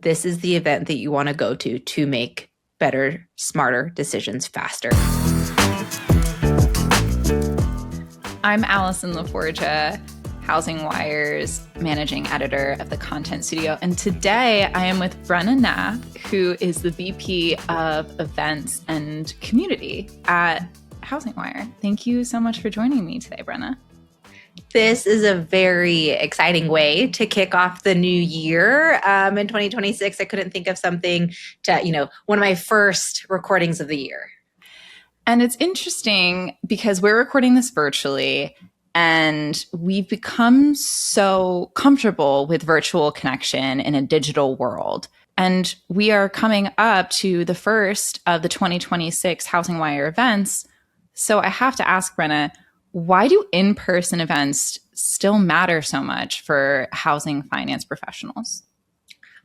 this is the event that you want to go to make better, smarter decisions faster. I'm Allison LaForgia, HousingWire's Managing Editor of the Content Studio. And today I am with Brena Nath, who is the VP of Events and Community at HousingWire. Thank you so much for joining me today, Brena. This is a very exciting way to kick off the new year. In 2026, I couldn't think of something to, one of my first recordings of the year. And it's interesting because we're recording this virtually and we've become so comfortable with virtual connection in a digital world. And we are coming up to the first of the 2026 HousingWire events. So I have to ask, Brena, why do in-person events still matter so much for housing finance professionals?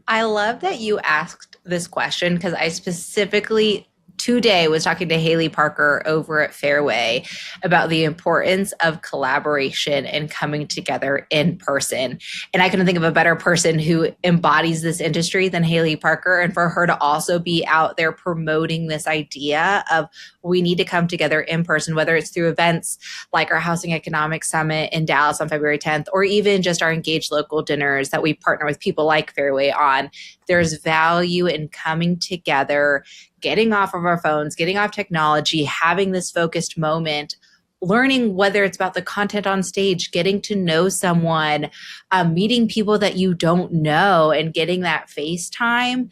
I love that you asked this question because I specifically today was talking to Haley Parker over at Fairway about the importance of collaboration and coming together in person. And I couldn't think of a better person who embodies this industry than Haley Parker. And for her to also be out there promoting this idea of we need to come together in person, whether it's through events like our Housing Economic Summit in Dallas on February 10th, or even just our Engaged Local dinners that we partner with people like Fairway on. There's value in coming together, getting off of our phones, getting off technology, having this focused moment, learning whether it's about the content on stage, getting to know someone, meeting people that you don't know and getting that face time.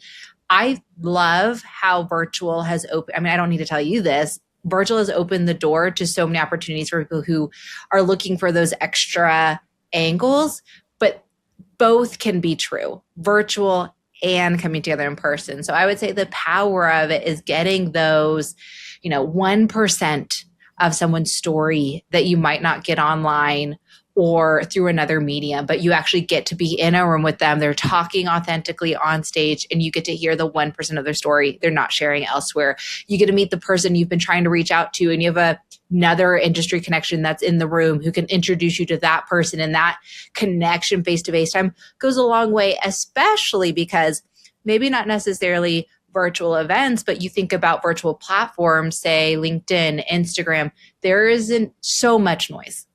I love how virtual has opened. I mean, I don't need to tell you this. Virtual has opened the door to so many opportunities for people who are looking for those extra angles, but both can be true, virtual and coming together in person. So I would say the power of it is getting those, 1% of someone's story that you might not get online or through another medium, but you actually get to be in a room with them. They're talking authentically on stage and you get to hear the 1% of their story they're not sharing elsewhere. You get to meet the person you've been trying to reach out to and you have another industry connection that's in the room who can introduce you to that person, and that connection face-to-face time goes a long way, especially because maybe not necessarily virtual events, but you think about virtual platforms, say LinkedIn, Instagram, there isn't so much noise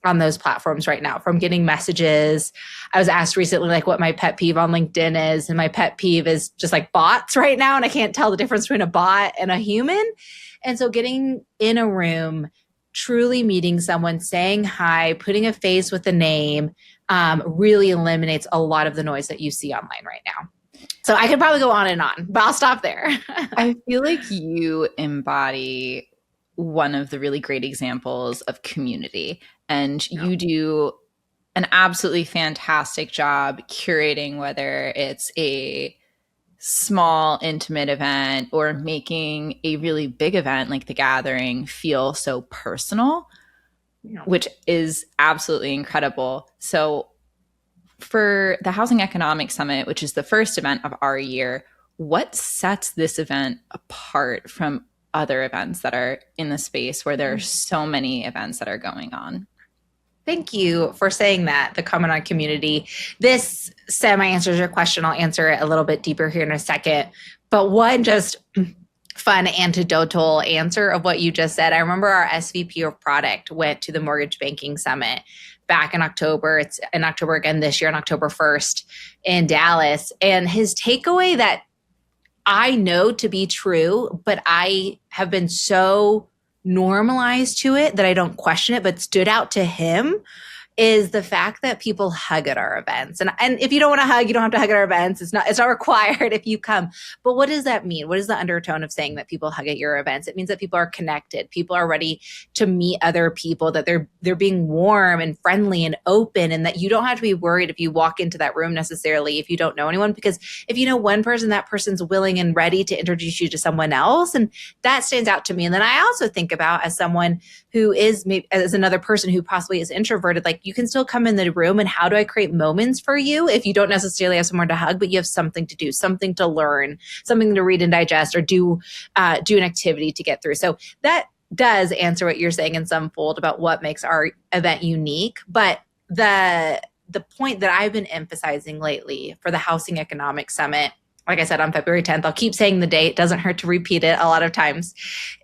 on those platforms right now from getting messages. I was asked recently what my pet peeve on LinkedIn is, and my pet peeve is just bots right now, and I can't tell the difference between a bot and a human. And so getting in a room, truly meeting someone, saying hi, putting a face with a name, really eliminates a lot of the noise that you see online right now. So I could probably go on and on, but I'll stop there. I feel like you embody one of the really great examples of community, and you do an absolutely fantastic job curating, whether it's a small, intimate event or making a really big event like the gathering feel so personal, which is absolutely incredible. So for the Housing Economic Summit, which is the first event of our year, what sets this event apart from other events that are in the space where there are so many events that are going on? Thank you for saying that, the comment on community. This semi-answers your question. I'll answer it a little bit deeper here in a second. But one just fun anecdotal answer of what you just said. I remember our SVP of product went to the Mortgage Banking Summit back in October. It's in October again this year on October 1st in Dallas. And his takeaway that I know to be true, but I have been so normalized to it that I don't question it, but stood out to him, is the fact that people hug at our events. And if you don't want to hug, you don't have to hug at our events. It's not required if you come. But what does that mean? What is the undertone of saying that people hug at your events? It means that people are connected. People are ready to meet other people, that they're being warm and friendly and open, and that you don't have to be worried if you walk into that room necessarily if you don't know anyone, because if you know one person, that person's willing and ready to introduce you to someone else. And that stands out to me. And then I also think about, as someone who is, maybe as another person who possibly is introverted, you can still come in the room, and how do I create moments for you if you don't necessarily have someone to hug, but you have something to do, something to learn, something to read and digest, or do an activity to get through. So that does answer what you're saying in some fold about what makes our event unique. But the the point that I've been emphasizing lately for the Housing Economic Summit, like I said, on February 10th, I'll keep saying the date, doesn't hurt to repeat it a lot of times,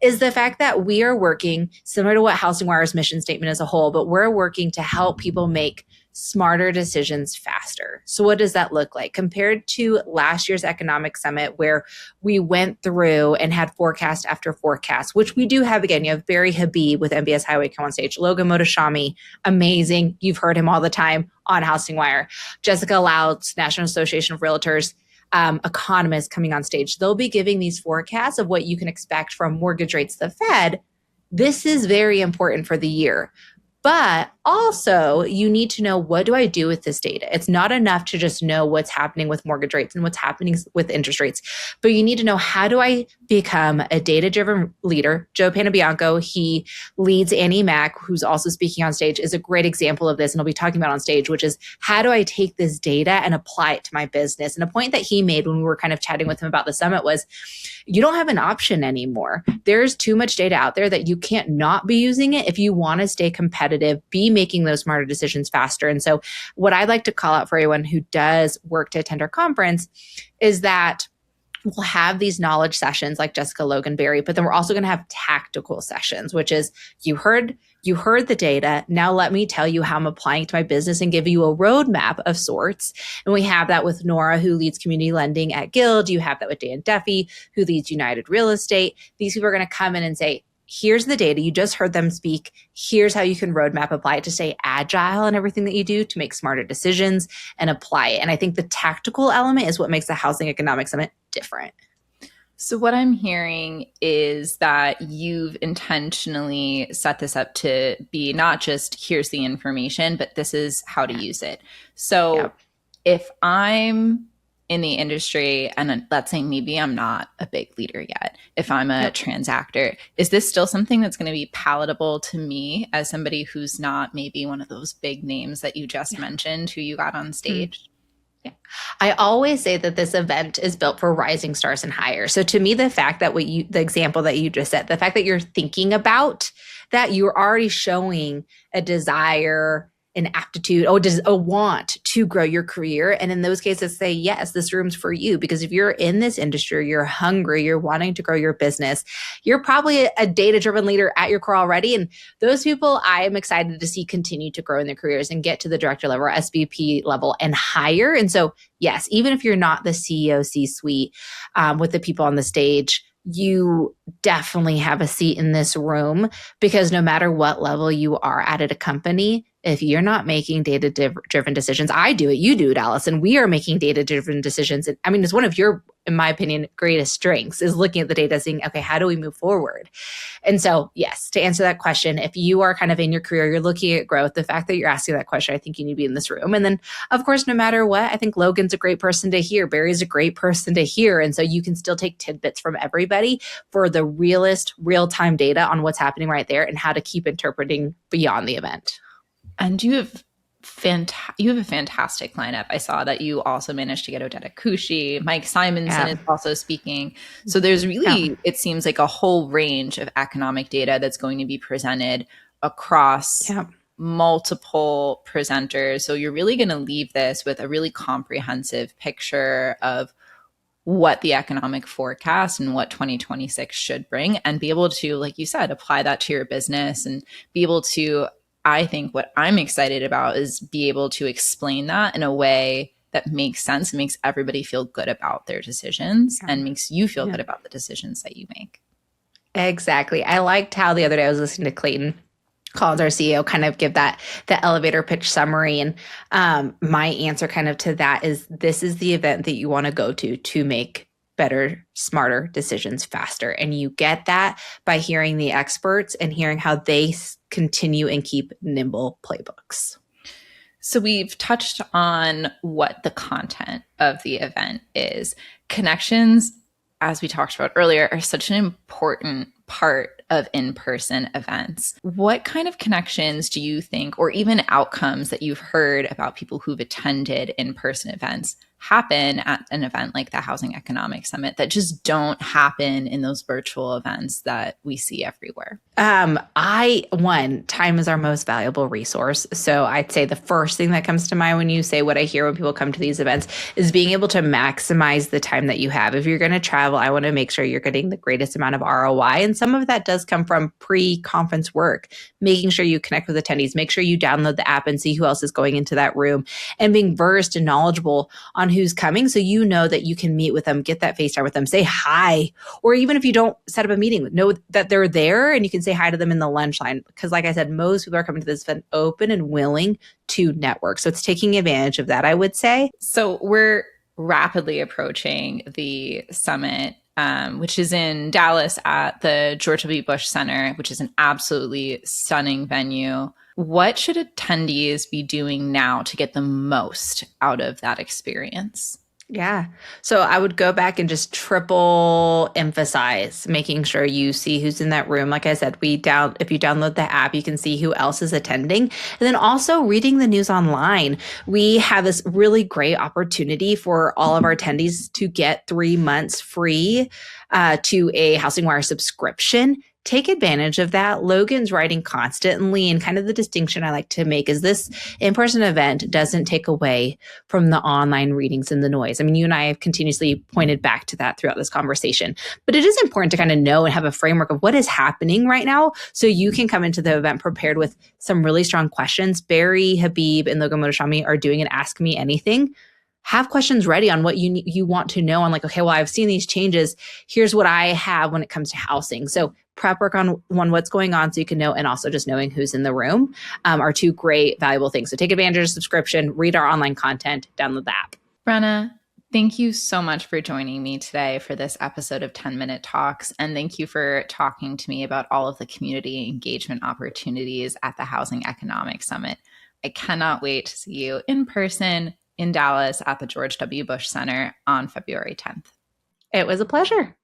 is the fact that we are working similar to what HousingWire's mission statement as a whole, but we're working to help people make smarter decisions faster. So what does that look like compared to last year's economic summit where we went through and had forecast after forecast, which we do have again. You have Barry Habib with MBS Highway come on stage, Logan Motoshami, amazing. You've heard him all the time on HousingWire. Jessica Louds, National Association of Realtors, economists coming on stage. They'll be giving these forecasts of what you can expect from mortgage rates, the Fed. This is very important for the year. But also, you need to know, what do I do with this data? It's not enough to just know what's happening with mortgage rates and what's happening with interest rates, but you need to know, how do I become a data-driven leader? Joe Panabianco, he leads Annie Mac, who's also speaking on stage, is a great example of this, and he'll be talking about on stage, which is, how do I take this data and apply it to my business? And a point that he made when we were kind of chatting with him about the summit was, you don't have an option anymore. There's too much data out there that you can't not be using it if you want to stay competitive, be making those smarter decisions faster. And so what I'd like to call out for everyone who does work to attend our conference is that we'll have these knowledge sessions like Jessica, Logan, Barry, but then we're also going to have tactical sessions, which is, you heard the data. Now let me tell you how I'm applying it to my business and give you a roadmap of sorts. And we have that with Nora, who leads community lending at Guild. You have that with Dan Duffy, who leads United Real Estate. These people are going to come in and say, here's the data. You just heard them speak. Here's how you can roadmap apply it to stay agile in everything that you do to make smarter decisions and apply it. And I think the tactical element is what makes the Housing Economic Summit different. So what I'm hearing is that you've intentionally set this up to be not just, here's the information, but this is how to use it. So if I'm in the industry, and let's say maybe I'm not a big leader yet, if I'm a transactor, is this still something that's going to be palatable to me as somebody who's not maybe one of those big names that you just mentioned, who you got on stage? Yeah. I always say that this event is built for rising stars and higher. So to me, the fact that the example that you just said, the fact that you're thinking about that, you're already showing a desire, an aptitude, or a want to grow your career. And in those cases, say, yes, this room's for you. Because if you're in this industry, you're hungry, you're wanting to grow your business, you're probably a data-driven leader at your core already. And those people, I am excited to see continue to grow in their careers and get to the director level or SVP level and higher. And so, yes, even if you're not the CEO C-suite with the people on the stage, you definitely have a seat in this room, because no matter what level you are at a company, if you're not making data-driven decisions, I do it, you do it, Allison, we are making data-driven decisions. I mean, it's one of your, in my opinion, greatest strengths is looking at the data, saying, okay, how do we move forward? And so, yes, to answer that question, if you are kind of in your career, you're looking at growth, the fact that you're asking that question, I think you need to be in this room. And then, of course, no matter what, I think Logan's a great person to hear. Barry's a great person to hear. And so you can still take tidbits from everybody for the realist, real-time data on what's happening right there and how to keep interpreting beyond the event. And you have a fantastic lineup. I saw that you also managed to get Odetta Kushi. Mike Simonson is also speaking. So there's really, it seems like a whole range of economic data that's going to be presented across multiple presenters. So you're really going to leave this with a really comprehensive picture of what the economic forecast and what 2026 should bring, and be able to, like you said, apply that to your business and be able to, I think what I'm excited about is be able to explain that in a way that makes sense, makes everybody feel good about their decisions, and makes you feel good about the decisions that you make. Exactly. I liked how the other day I was listening to Clayton Collins, our CEO, kind of give that elevator pitch summary. And my answer kind of to that is, this is the event that you want to go to make better, smarter decisions faster. And you get that by hearing the experts and hearing how they continue and keep nimble playbooks. So we've touched on what the content of the event is. Connections, as we talked about earlier, are such an important part of in-person events. What kind of connections do you think, or even outcomes that you've heard about people who've attended in-person events, happen at an event like the Housing Economic Summit that just don't happen in those virtual events that we see everywhere? Time is our most valuable resource. So I'd say the first thing that comes to mind when you say what I hear when people come to these events is being able to maximize the time that you have. If you're going to travel, I want to make sure you're getting the greatest amount of ROI. And some of that does come from pre-conference work, making sure you connect with attendees, make sure you download the app and see who else is going into that room, and being versed and knowledgeable on who's coming so you know that you can meet with them, get that FaceTime with them, say hi. Or even if you don't set up a meeting, know that they're there and you can say hi to them in the lunch line. Because like I said, most people are coming to this event open and willing to network. So it's taking advantage of that, I would say. So we're rapidly approaching the summit, which is in Dallas at the George W. Bush Center, which is an absolutely stunning venue. What should attendees be doing now to get the most out of that experience? Yeah. So I would go back and just triple emphasize making sure you see who's in that room. Like I said, if you download the app, you can see who else is attending. And then also reading the news online. We have this really great opportunity for all of our attendees to get 3 months free to a HousingWire subscription. Take advantage of that. Logan's writing constantly, and kind of the distinction I like to make is this in-person event doesn't take away from the online readings and the noise. I mean, you and I have continuously pointed back to that throughout this conversation, but it is important to kind of know and have a framework of what is happening right now so you can come into the event prepared with some really strong questions. Barry, Habib, and Logan Motoshami are doing an Ask Me Anything. Have questions ready on what you want to know on, like, okay, well, I've seen these changes. Here's what I have when it comes to housing. So prep work on what's going on so you can know, and also just knowing who's in the room are two great, valuable things. So take advantage of subscription, read our online content, download the app. Brena, thank you so much for joining me today for this episode of 10-Minute Talks. And thank you for talking to me about all of the community engagement opportunities at the Housing Economic Summit. I cannot wait to see you in person in Dallas at the George W. Bush Center on February 10th. It was a pleasure.